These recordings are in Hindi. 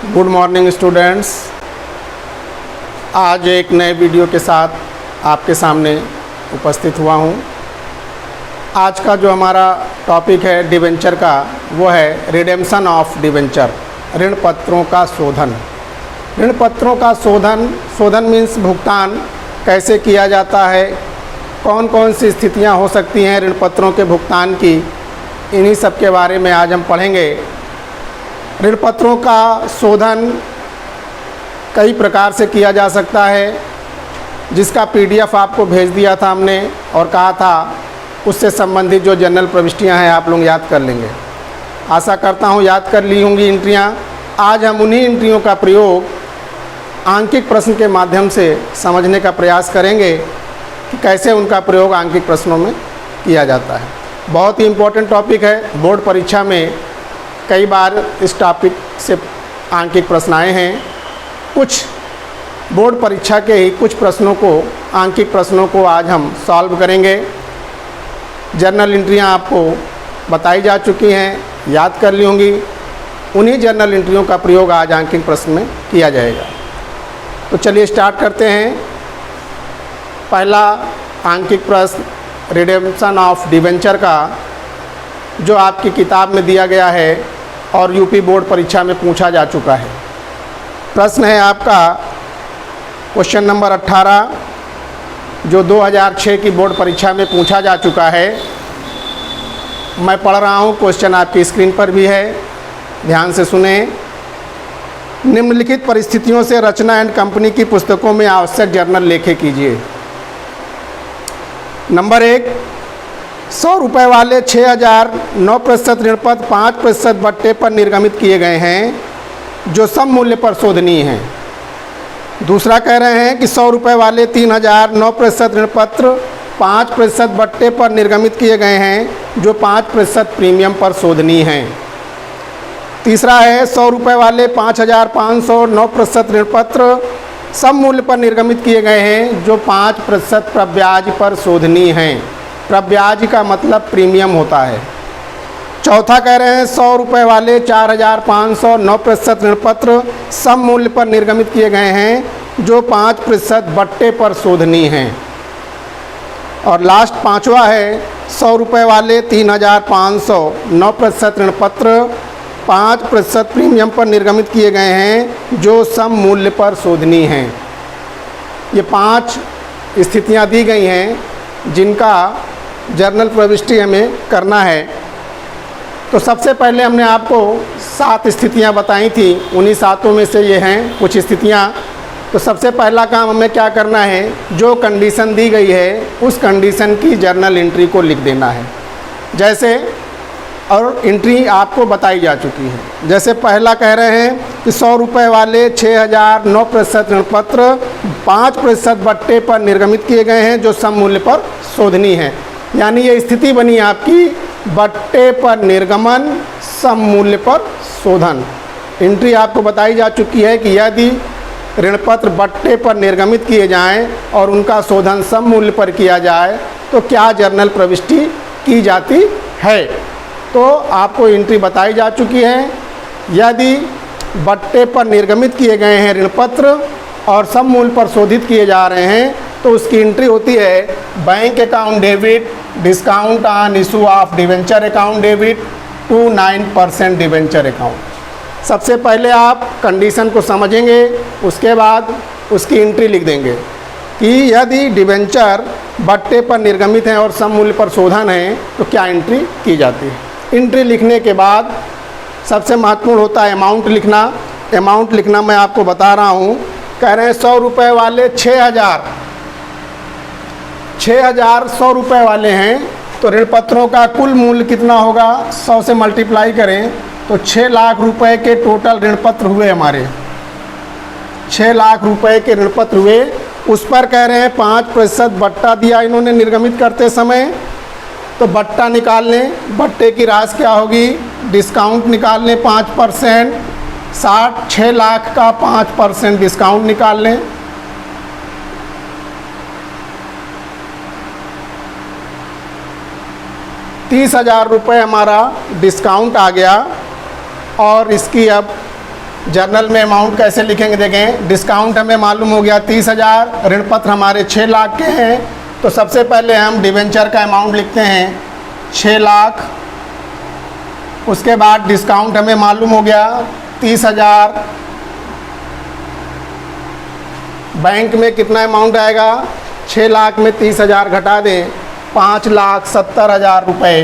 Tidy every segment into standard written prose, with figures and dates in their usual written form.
Good morning students. आज एक नए वीडियो के साथ आपके सामने उपस्थित हुआ हूँ। आज का जो हमारा टॉपिक है डिवेंचर का, वो है रिडेम्पशन ऑफ डिवेंचर, ऋण पत्रों का शोधन। ऋण पत्रों का शोधन मीन्स भुगतान कैसे किया जाता है, कौन कौन सी स्थितियाँ हो सकती हैं ऋण पत्रों के भुगतान की, इन्हीं सब के बारे में आज हम पढ़ेंगे। ऋण पत्रों का शोधन कई प्रकार से किया जा सकता है, जिसका पीडीएफ आपको भेज दिया था हमने और कहा था उससे संबंधित जो जनरल प्रविष्टियां हैं आप लोग याद कर लेंगे। आशा करता हूं याद कर ली होंगी एंट्रियां। आज हम उन्हीं एंट्रियों का प्रयोग आंकिक प्रश्न के माध्यम से समझने का प्रयास करेंगे कि कैसे उनका प्रयोग आंकिक प्रश्नों में किया जाता है। बहुत ही इम्पोर्टेंट टॉपिक है। बोर्ड परीक्षा में कई बार इस टॉपिक से आंकिक प्रश्न आए हैं। कुछ बोर्ड परीक्षा के ही कुछ प्रश्नों को, आंकिक प्रश्नों को आज हम सॉल्व करेंगे। जर्नल एंट्रियां आपको बताई जा चुकी हैं, याद कर ली होंगी। उन्हीं जर्नल एंट्रियों का प्रयोग आज आंकिक प्रश्न में किया जाएगा। तो चलिए स्टार्ट करते हैं। पहला आंकिक प्रश्न रिडेम्पशन ऑफ डिवेंचर का, जो आपकी किताब में दिया गया है और यूपी बोर्ड परीक्षा में पूछा जा चुका है। प्रश्न है आपका क्वेश्चन नंबर 18, जो 2006 की बोर्ड परीक्षा में पूछा जा चुका है। मैं पढ़ रहा हूँ, क्वेश्चन आपकी स्क्रीन पर भी है, ध्यान से सुने। निम्नलिखित परिस्थितियों से रचना एंड कंपनी की पुस्तकों में आवश्यक जर्नल लेखे कीजिए। नंबर 1, 100 रुपये वाले 6009% ऋण पत्र 5% बट्टे पर निर्गमित किए गए हैं, जो सम मूल्य पर शोधनीय हैं। दूसरा कह रहे हैं कि 100 रुपये वाले 3009% ऋण पत्र 5% बट्टे पर निर्गमित किए गए हैं, जो 5% प्रीमियम पर शोधनीय हैं। तीसरा है 100 रुपये वाले 5509% ऋण पत्र सम मूल्य पर निर्गमित किए गए हैं, जो 5% प्रब्याज पर शोधनीय हैं। प्रब्याज का मतलब प्रीमियम होता है। चौथा कह रहे हैं 100 रुपये वाले 4509% ऋण पत्र सम मूल्य पर निर्गमित किए गए हैं, जो 5% बट्टे पर शोधनीय हैं। और लास्ट पांचवा है 100 रुपये वाले 3509% ऋण पत्र 5% प्रीमियम पर निर्गमित किए गए हैं, जो सम मूल्य पर शोधनीय हैं। ये 5 स्थितियां दी गई हैं जिनका जर्नल प्रविष्टि हमें करना है। तो सबसे पहले हमने आपको 7 स्थितियां बताई थी, उन्हीं 7 में से ये हैं कुछ स्थितियां। तो सबसे पहला काम हमें क्या करना है, जो कंडीशन दी गई है उस कंडीशन की जर्नल एंट्री को लिख देना है। जैसे, और एंट्री आपको बताई जा चुकी है। जैसे पहला कह रहे हैं कि 100 रुपये वाले 6009% ऋण पत्र 5% बट्टे पर निर्गमित किए गए हैं, जो सम मूल्य पर शोधनीय है। यानी ये स्थिति बनी आपकी बट्टे पर निर्गमन, सम मूल्य पर शोधन। एंट्री आपको बताई जा चुकी है कि यदि ऋण पत्र बट्टे पर निर्गमित किए जाएं और उनका शोधन सम मूल्य पर किया जाए तो क्या जर्नल प्रविष्टि की जाती है। तो आपको एंट्री बताई जा चुकी है। यदि बट्टे पर निर्गमित किए गए हैं ऋण पत्र और सम मूल्य पर शोधित किए जा रहे हैं, तो उसकी एंट्री होती है bank account debit, discount on issue of debenture account debit to 9% debenture account. सबसे पहले आप कंडीशन को समझेंगे, उसके बाद उसकी एंट्री लिख देंगे कि यदि डिवेंचर बट्टे पर निर्गमित हैं और सम मूल्य पर शोधन है तो क्या एंट्री की जाती है। एंट्री लिखने के बाद सबसे महत्वपूर्ण होता है अमाउंट लिखना। अमाउंट लिखना मैं आपको बता रहा हूँ। कह रहे हैं 100 रुपये वाले 6100 रुपये वाले हैं, तो ऋण पत्रों का कुल मूल्य कितना होगा, 100 से मल्टीप्लाई करें तो 6 लाख रुपए के टोटल ऋण पत्र हुए हमारे। 6 लाख रुपए के ऋण पत्र हुए। उस पर कह रहे हैं 5% बट्टा दिया इन्होंने निर्गमित करते समय, तो बट्टा निकाल लें। बट्टे की राशि क्या होगी, डिस्काउंट निकाल लें 5%। 6 लाख का 5% डिस्काउंट निकाल लें। 30,000 रुपये हमारा डिस्काउंट आ गया और इसकी अब जर्नल में अमाउंट कैसे लिखेंगे देखें। डिस्काउंट हमें मालूम हो गया 30,000, ऋण पत्र हमारे 6 लाख के हैं। तो सबसे पहले हम डिवेंचर का अमाउंट लिखते हैं 6 लाख। उसके बाद डिस्काउंट हमें मालूम हो गया 30,000। बैंक में कितना अमाउंट आएगा, 6 लाख में 30,000 घटा दें, 5,70,000 रुपये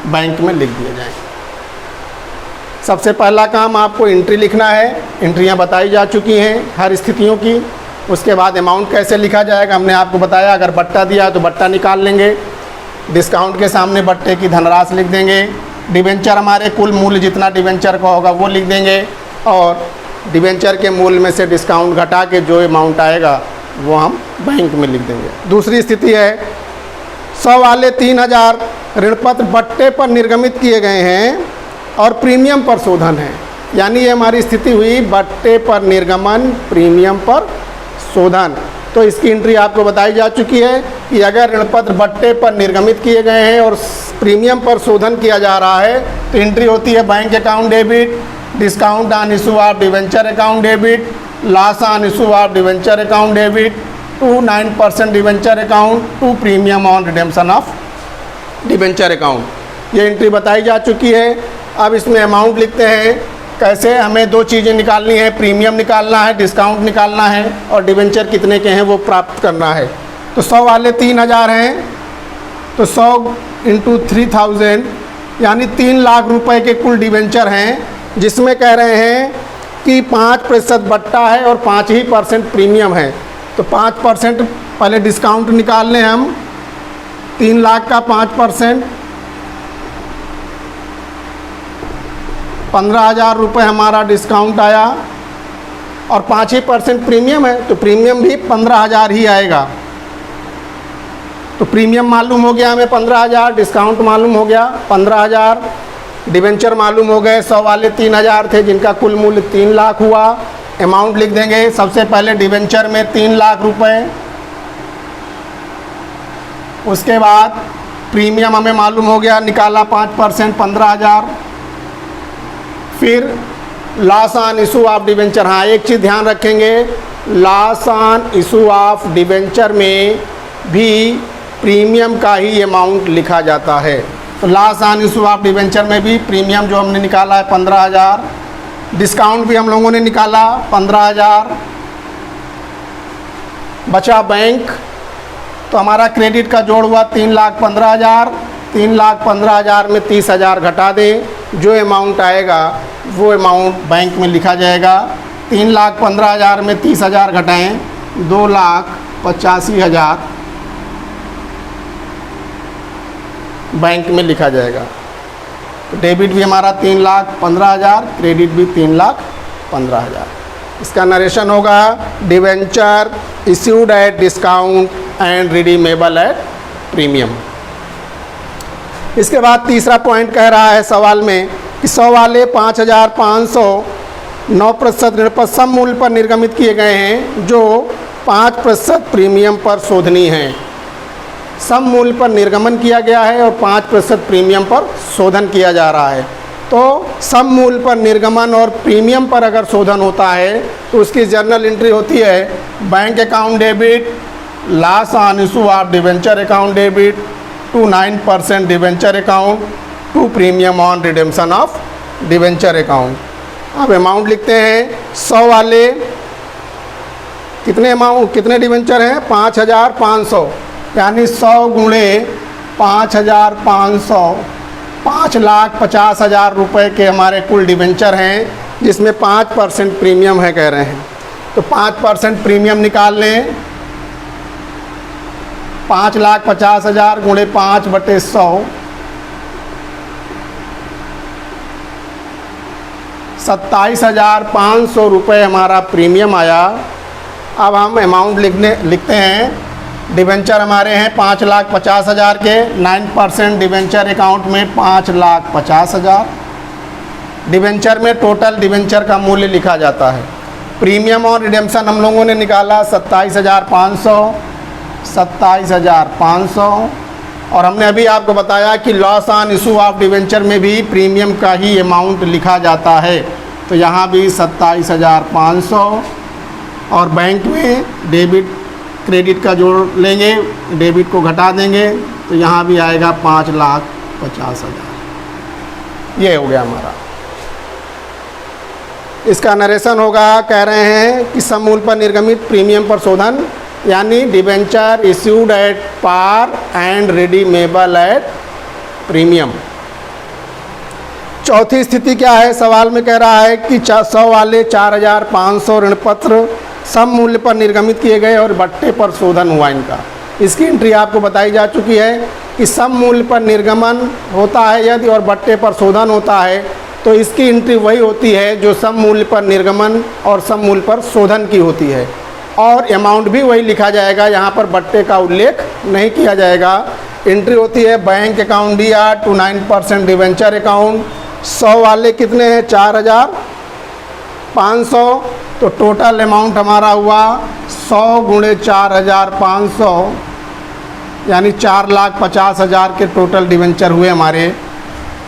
बैंक में लिख दिए जाएंगे। सबसे पहला काम आपको एंट्री लिखना है। एंट्रियां बताई जा चुकी हैं हर स्थितियों की। उसके बाद अमाउंट कैसे लिखा जाएगा हमने आपको बताया। अगर बट्टा दिया है तो बट्टा निकाल लेंगे, डिस्काउंट के सामने बट्टे की धनराशि लिख देंगे, डिवेंचर हमारे कुल मूल्य जितना डिवेंचर का होगा वो लिख देंगे, और डिवेंचर के मूल्य में से डिस्काउंट घटा के जो अमाउंट आएगा वो हम बैंक में लिख देंगे। दूसरी स्थिति है 100 वाले 3,000 ऋण पत्र बट्टे पर निर्गमित किए गए हैं और प्रीमियम पर शोधन है। यानी ये हमारी स्थिति हुई बट्टे पर निर्गमन, प्रीमियम पर शोधन। तो इसकी एंट्री आपको बताई जा चुकी है कि अगर ऋण पत्र बट्टे पर निर्गमित किए गए हैं और प्रीमियम पर शोधन किया जा रहा है तो एंट्री होती है bank account debit, discount on issue of debenture account debit, loss on issue of debenture account debit, to 9% debenture account, to premium on redemption of debenture account. ये एंट्री बताई जा चुकी है। अब इसमें अमाउंट लिखते हैं कैसे। हमें 2 चीज़ें निकालनी है, प्रीमियम निकालना है, डिस्काउंट निकालना है, और डिवेंचर कितने के हैं वो प्राप्त करना है। तो 100 वाले 3,000 हैं, तो 100 × 3,000 यानी 3 लाख रुपए के कुल डिवेंचर हैं, जिसमें कह रहे हैं कि 5% बट्टा है और 5% प्रीमियम है। तो 5% पहले डिस्काउंट निकाल लें हम। 3 लाख का 5% 15,000 रुपये हमारा डिस्काउंट आया, और 5% प्रीमियम है तो प्रीमियम भी 15,000 ही आएगा। तो प्रीमियम मालूम हो गया हमें 15,000, डिस्काउंट मालूम हो गया 15,000, डिवेंचर मालूम हो गए 100 वाले 3,000 थे जिनका कुल मूल्य 3 लाख हुआ। अमाउंट लिख देंगे सबसे पहले डिवेंचर में 3 लाख रुपए, उसके बाद प्रीमियम हमें मालूम हो गया, निकाला 5% 15,000। फिर loss on issue of debenture. हाँ, एक चीज़ ध्यान रखेंगे, loss on issue of debenture में भी प्रीमियम का ही अमाउंट लिखा जाता है। तो loss on issue of debenture में भी प्रीमियम जो हमने निकाला है 15,000, डिस्काउंट भी हम लोगों ने निकाला 15,000, बचा बैंक। तो हमारा क्रेडिट का जोड़ हुआ 3,15,000। 3,15,000 में 30,000 घटा दें, जो अमाउंट आएगा वो अमाउंट बैंक में लिखा जाएगा। 3,15,000 में 30,000 घटाएं, 2,85,000 बैंक में लिखा जाएगा। तो डेबिट भी हमारा 3,15,000, क्रेडिट भी 3,15,000। इसका नरेशन होगा debenture issued at discount and redeemable at premium. इसके बाद तीसरा पॉइंट कह रहा है सवाल में कि 100 वाले 5,500 9% ऋण पर सम मूल्य पर निर्गमित किए गए हैं जो 5% प्रीमियम पर शोधनी है। सम मूल्य पर निर्गमन किया गया है और 5% प्रीमियम पर शोधन किया जा रहा है। तो सम मूल्य पर निर्गमन और प्रीमियम पर अगर शोधन होता है तो उसकी जर्नल एंट्री होती है bank account debit, loss on issue of debenture account debit, to 9% debenture account, to premium on redemption of debenture account. अब अमाउंट लिखते हैं 100 वाले कितने डिवेंचर हैं 5,500, यानी 100 गुणे 5,500 5,50,000 रुपये के हमारे कुल डिवेंचर हैं, जिसमें 5% प्रीमियम है कह रहे हैं। तो 5% प्रीमियम निकाल लें, 5,50,000 गुणे 5/100 27,500 रुपये हमारा प्रीमियम आया। अब हम अमाउंट लिखते हैं। डिवेंचर हमारे हैं 5,50,000 के, 9% डिवेंचर अकाउंट में 5,50,000। डिवेंचर में टोटल डिवेंचर का मूल्य लिखा जाता है। प्रीमियम और रिडेम्पशन हम लोगों ने निकाला 27,500 और हमने अभी आपको बताया कि loss on issue of debenture में भी प्रीमियम का ही अमाउंट लिखा जाता है। तो यहाँ भी 27,500 और बैंक में डेबिट क्रेडिट का जोड़ लेंगे, डेबिट को घटा देंगे तो यहाँ भी आएगा 5,50,000। ये हो गया हमारा। इसका नरेशन होगा, कह रहे हैं कि सममूल्य पर निर्गमित प्रीमियम पर शोधन यानी debenture issued at par and redeemable at premium. चौथी स्थिति क्या है, सवाल में कह रहा है कि 100 वाले 4,500 ऋण पत्र सम मूल्य पर निर्गमित किए गए और बट्टे पर शोधन हुआ इनका। इसकी एंट्री आपको बताई जा चुकी है कि सम मूल्य पर निर्गमन होता है यदि और बट्टे पर शोधन होता है तो इसकी एंट्री वही होती है जो सम मूल्य पर निर्गमन और सम मूल्य पर शोधन की होती है, और अमाउंट भी वही लिखा जाएगा, यहाँ पर बट्टे का उल्लेख नहीं किया जाएगा। एंट्री होती है bank account DR to 9% debenture account. 100 वाले कितने हैं, 4,500, तो टोटल अमाउंट हमारा हुआ 100 गुणे 4,500 यानी 4,50,000 के टोटल डिवेंचर हुए हमारे।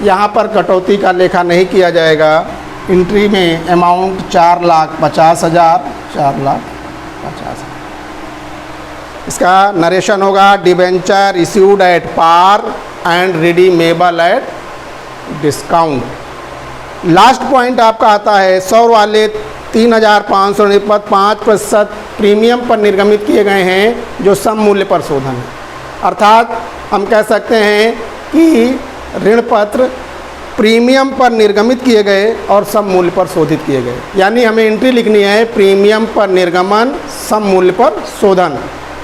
यहाँ पर कटौती का लेखा नहीं किया जाएगा। एंट्री में अमाउंट 4,50,000, 4,50,000। इसका नरेशन होगा, debenture issued at par and redeemable at discount. Last point आपका आता है 100 वाले 3,500 ऋण पत्र 5% प्रीमियम पर निर्गमित किए गए हैं जो सम मूल्य पर शोधन है। अर्थात हम कह सकते हैं कि ऋण पत्र प्रीमियम पर निर्गमित किए गए और सम मूल्य पर शोधित किए गए, यानी हमें एंट्री लिखनी है प्रीमियम पर निर्गमन सम मूल्य पर शोधन।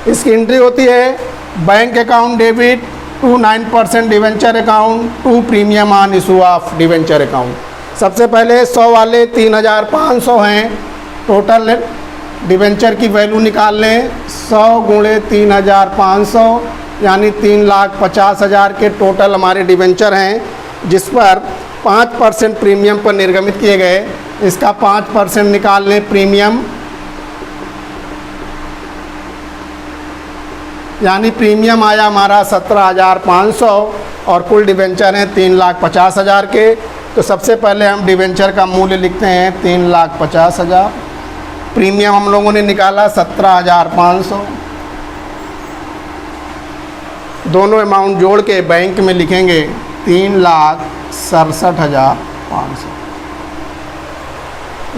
इसकी एंट्री होती है bank account debit to 9% debenture account to premium on issue of debenture account. सबसे पहले 100 वाले 3,500 हैं, टोटल डिवेंचर की वैल्यू निकाल लें। 100 गुणे 3,500 यानी 3,50,000 के टोटल हमारे डिवेंचर हैं, जिस पर 5% प्रीमियम पर निर्गमित किए गए। इसका 5% निकाल लें प्रीमियम, यानी प्रीमियम आया हमारा 17,500 और कुल डिवेंचर हैं 3,50,000 के। तो सबसे पहले हम डिवेंचर का मूल्य लिखते हैं 3,50,000। प्रीमियम हम लोगों ने निकाला 17,500। दोनों अमाउंट जोड़ के बैंक में लिखेंगे 3,67,500।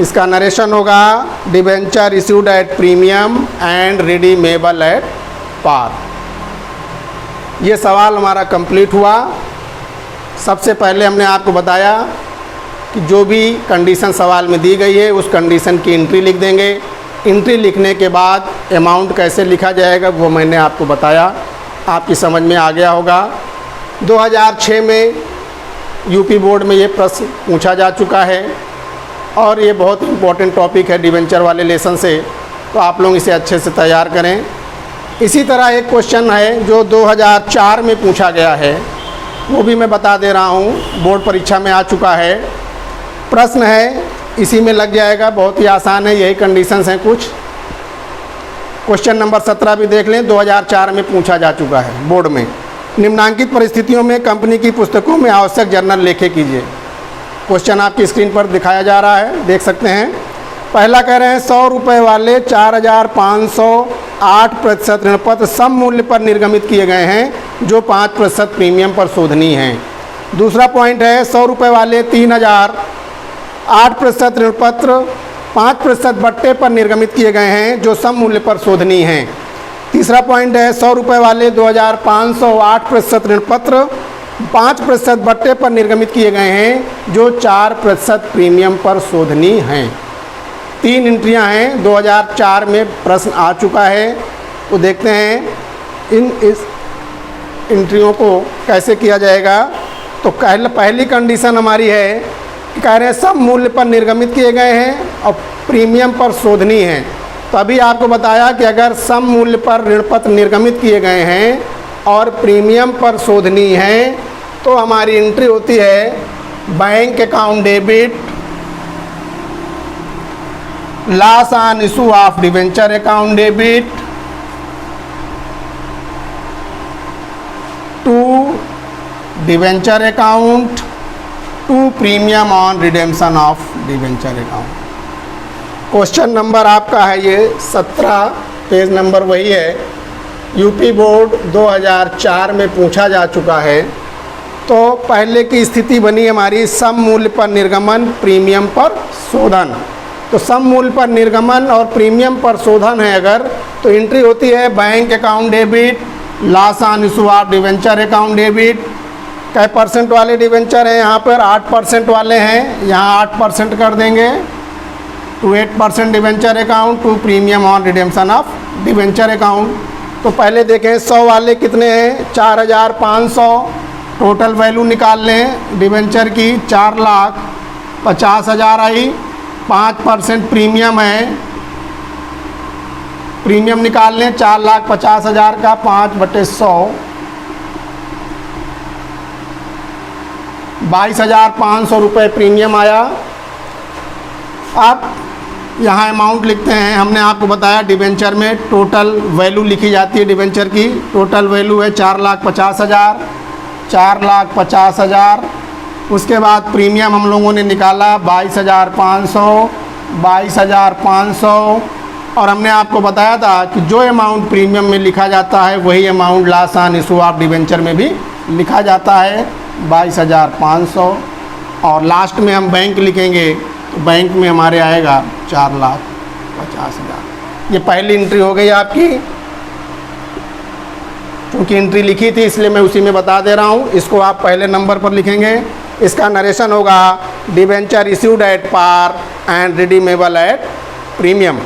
इसका नरेशन होगा, debenture issued at premium and redeemable at par. ये सवाल हमारा कंप्लीट हुआ। सबसे पहले हमने आपको बताया कि जो भी कंडीशन सवाल में दी गई है उस कंडीशन की एंट्री लिख देंगे। एंट्री लिखने के बाद अमाउंट कैसे लिखा जाएगा वो मैंने आपको बताया, आपकी समझ में आ गया होगा। 2006 में यूपी बोर्ड में ये प्रश्न पूछा जा चुका है और ये बहुत इम्पोर्टेंट टॉपिक है डिवेंचर वाले लेसन से, तो आप लोग इसे अच्छे से तैयार करें। इसी तरह एक क्वेश्चन है जो 2004 में पूछा गया है, वो भी मैं बता दे रहा हूँ, बोर्ड परीक्षा में आ चुका है। प्रश्न है, इसी में लग जाएगा, बहुत ही आसान है, यही कंडीशंस हैं कुछ। क्वेश्चन नंबर 17 भी देख लें, 2004 में पूछा जा चुका है बोर्ड में। निम्नांकित परिस्थितियों में कंपनी की पुस्तकों में आवश्यक जर्नल लेखे कीजिए। क्वेश्चन आपकी स्क्रीन पर दिखाया जा रहा है, देख सकते हैं। पहला कह रहे हैं 100 रुपये वाले 4,508% ऋण पत्र सम मूल्य पर निर्गमित किए गए हैं जो 5% प्रीमियम पर शोधनीय हैं। दूसरा पॉइंट है 100 रुपये वाले 3,008% ऋण पत्र 5% बट्टे पर निर्गमित किए गए हैं जो सम मूल्य पर शोधनीय हैं। तीसरा पॉइंट है 100 रुपये वाले 2,508% ऋण पत्र 5% बट्टे पर निर्गमित किए गए हैं जो 4% प्रीमियम पर शोधनीय हैं। 3 एंट्रियां हैं, 2004 में प्रश्न आ चुका है, तो देखते हैं इस एंट्रियों को कैसे किया जाएगा। तो पहली कंडीशन हमारी है कि कह रहे हैं सब मूल्य पर निर्गमित किए गए हैं और प्रीमियम पर शोधनीय हैं। तो अभी आपको बताया कि अगर सम मूल्य पर ऋण पत्र निर्गमित किए गए हैं और प्रीमियम पर शोधनीय हैं तो हमारी एंट्री होती है bank account debit loss on issue of debenture account debit to debenture account to premium on redemption of debenture account. Question number आपका है ये 17, पेज नंबर वही है, यूपी बोर्ड 2004 में पूछा जा चुका है। तो पहले की स्थिति बनी हमारी सम मूल्य पर निर्गमन, प्रीमियम पर शोधन। तो सम मूल्य पर निर्गमन और प्रीमियम पर शोधन है अगर, तो एंट्री होती है bank account debit, loss on issue of debenture account debit. कै परसेंट वाले डिवेंचर हैं यहाँ पर? 8% वाले हैं, यहाँ 8% कर देंगे to 8% debenture account to premium on redemption of debenture account. तो पहले देखें 100 वाले कितने हैं? 4500। टोटल वैल्यू निकाल लें डिवेंचर की, 4,50,000 आई। 5% प्रीमियम है, प्रीमियम निकाल लें 4,50,000 का 5/100, 22,500 रुपये प्रीमियम आया। अब यहाँ अमाउंट लिखते हैं, हमने आपको बताया डिवेंचर में टोटल वैल्यू लिखी जाती है डिवेंचर की। टोटल वैल्यू है 4,50,000, 4,50,000। उसके बाद प्रीमियम हम लोगों ने निकाला 22,500, 22,500। और हमने आपको बताया था कि जो अमाउंट प्रीमियम में लिखा जाता है वही amount loss on issue of debenture में भी लिखा जाता है, 22,500। और लास्ट में हम बैंक लिखेंगे तो बैंक में हमारे आएगा 4,50,000। ये पहली एंट्री हो गई आपकी। क्योंकि एंट्री लिखी थी इसलिए मैं उसी में बता दे रहा हूँ। इसको आप पहले नंबर पर लिखेंगे। इसका नरेशन होगा debenture issued at par and redeemable at premium.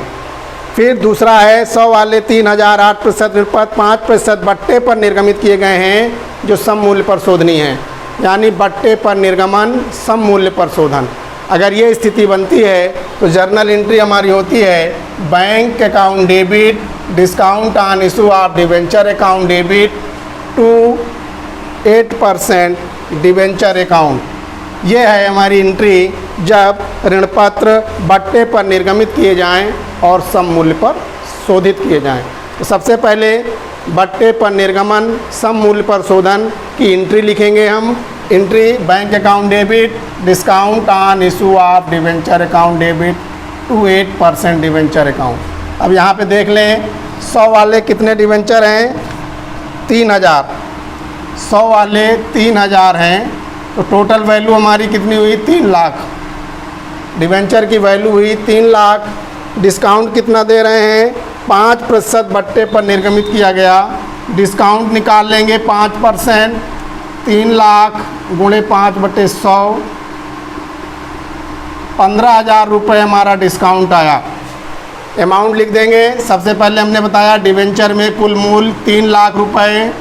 फिर दूसरा है 100 वाले 3,000, 8% ऋणपत्र, 5% बट्टे पर निर्गमित किए गए हैं जो सम मूल्य पर शोधनी है, यानी बट्टे पर निर्गमन, सम मूल्य पर शोधन। अगर ये स्थिति बनती है तो जर्नल एंट्री हमारी होती है bank account debit, discount on issue of debenture account debit to 8% debenture account. ये है हमारी एंट्री जब ऋणपत्र बट्टे पर निर्गमित किए जाएं और सम मूल्य पर शोधित किए जाएं। तो सबसे पहले बट्टे पर निर्गमन, सम मूल्य पर शोधन की एंट्री लिखेंगे हम। Entry bank account debit, discount on issue of debenture account debit to 8% debenture account. अब यहाँ पे देख लें 100 वाले कितने डिवेंचर हैं? 3,000। 100 वाले 3,000 हैं तो टोटल वैल्यू हमारी कितनी हुई? 3 लाख। डिवेंचर की वैल्यू हुई 3 लाख। डिस्काउंट कितना दे रहे हैं? 5% बट्टे पर निर्गमित किया गया, डिस्काउंट निकाल लेंगे 5%। 3 लाख गुणे 5/100, 15,000 रुपये हमारा डिस्काउंट आया। अमाउंट लिख देंगे। सबसे पहले हमने बताया डिवेंचर में कुल मूल्य 3 लाख रुपये,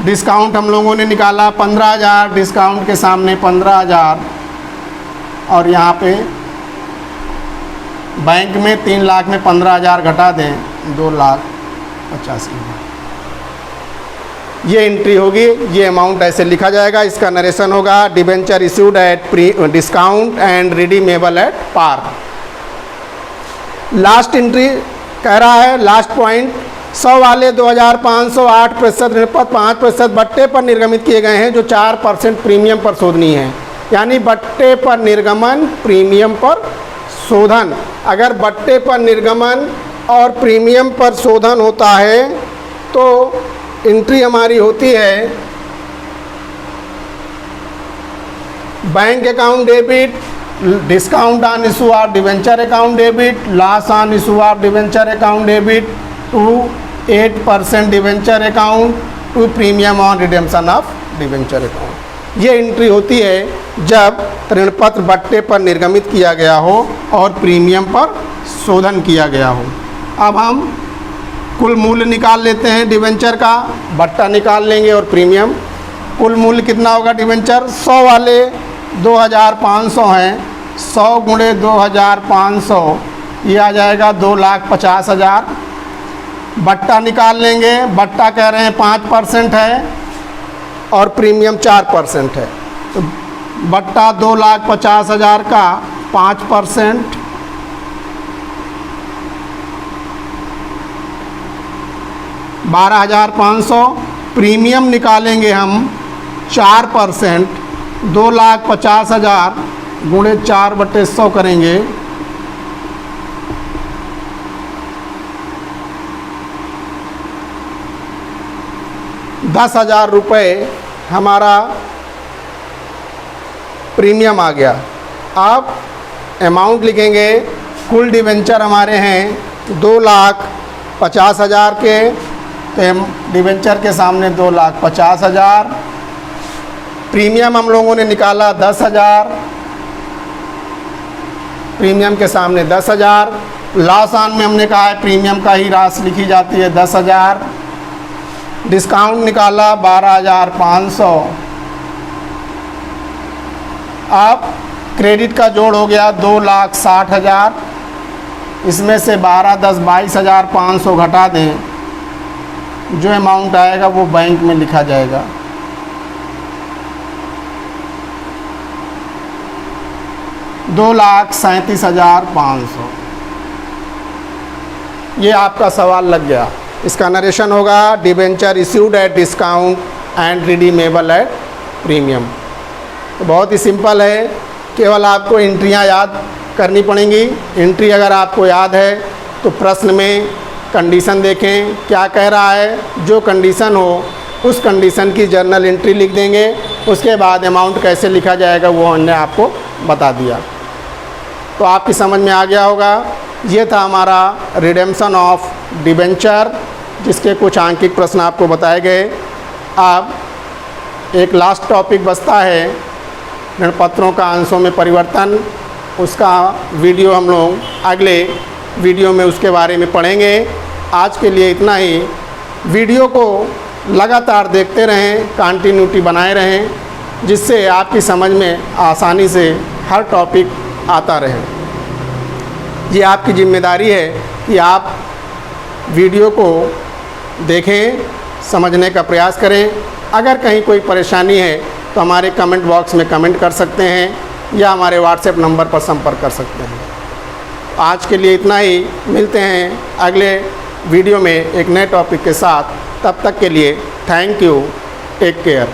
डिस्काउंट हम लोगों ने निकाला 15,000, डिस्काउंट के सामने 15,000। और यहाँ पे बैंक में 3 लाख में 15,000 घटा दें, 2,85,000। ये एंट्री होगी, ये अमाउंट ऐसे लिखा जाएगा। इसका नरेशन होगा debenture issued at discount and redeemable at par. Last entry कह रहा है, लास्ट पॉइंट 100 वाले 2,500, 8% ऋणपत्र, 5% बट्टे पर निर्गमित किए गए हैं जो 4% प्रीमियम पर शोधनी है, यानी बट्टे पर निर्गमन, प्रीमियम पर शोधन। अगर बट्टे पर निर्गमन और प्रीमियम पर शोधन होता है तो एंट्री हमारी होती है bank account debit, discount on issue of debenture account debit, loss on issue of debenture account debit to 8% debenture account to premium on redemption of debenture account. ये एंट्री होती है जब ऋणपत्र बट्टे पर निर्गमित किया गया हो और प्रीमियम पर शोधन किया गया हो। अब हम कुल मूल्य निकाल लेते हैं डिवेंचर का, बट्टा निकाल लेंगे और प्रीमियम। कुल मूल्य कितना होगा डिवेंचर? 100 वाले 2,500 हैं, 100 गुणे 2,500 ये आ जाएगा 2,50,000। बट्टा निकाल लेंगे, बट्टा कह रहे हैं 5% है और प्रीमियम 4% है, तो बट्टा 2,50,000 का 5%, 12,500। प्रीमियम निकालेंगे हम 4%, 2,50,000 गुणे 4/100 करेंगे, ₹10,000 हमारा प्रीमियम आ गया। अब अमाउंट लिखेंगे, कुल डिवेंचर हमारे हैं 2,50,000 के, तो हम डिवेंचर के सामने 2,50,000। प्रीमियम हम लोगों ने निकाला 10,000, प्रीमियम के सामने 10,000। लॉस ऑन में हमने कहा है प्रीमियम का ही राशि लिखी जाती है 10,000। डिस्काउंट निकाला 12,500। अब क्रेडिट का जोड़ हो गया 2,60,000। इसमें से 12, 10, 22,500 घटा दें, जो अमाउंट आएगा वो बैंक में लिखा जाएगा। ₹2,37,500। ये आपका सवाल लग गया। इसका नरेशन होगा, debenture issued at discount and redeemable at premium. तो बहुत ही सिंपल है, केवल आपको एंट्रियाँ याद करनी पड़ेंगी। एंट्री अगर आपको याद है तो प्रश्न में कंडीशन देखें क्या कह रहा है, जो कंडीशन हो उस कंडीशन की जर्नल एंट्री लिख देंगे। उसके बाद अमाउंट कैसे लिखा जाएगा वो हमने आपको बता दिया। तो आपकी समझ में आ गया होगा। ये था हमारा रिडेम्पशन ऑफ डिबेंचर, जिसके कुछ आंकिक प्रश्न आपको बताए गए। अब एक लास्ट टॉपिक बचता है ऋण पत्रों का अंशों में परिवर्तन। उसका वीडियो हम लोग अगले वीडियो में उसके बारे में पढ़ेंगे। आज के लिए इतना ही। वीडियो को लगातार देखते रहें, कंटिन्यूटी बनाए रहें, जिससे आपकी समझ में आसानी से हर टॉपिक आता रहे। ये आपकी जिम्मेदारी है कि आप वीडियो को देखें, समझने का प्रयास करें। अगर कहीं कोई परेशानी है तो हमारे कमेंट बॉक्स में कमेंट कर सकते हैं या हमारे व्हाट्सएप नंबर पर संपर्क कर सकते हैं। आज के लिए इतना ही। मिलते हैं अगले वीडियो में एक नए टॉपिक के साथ। तब तक के लिए थैंक यू, टेक केयर।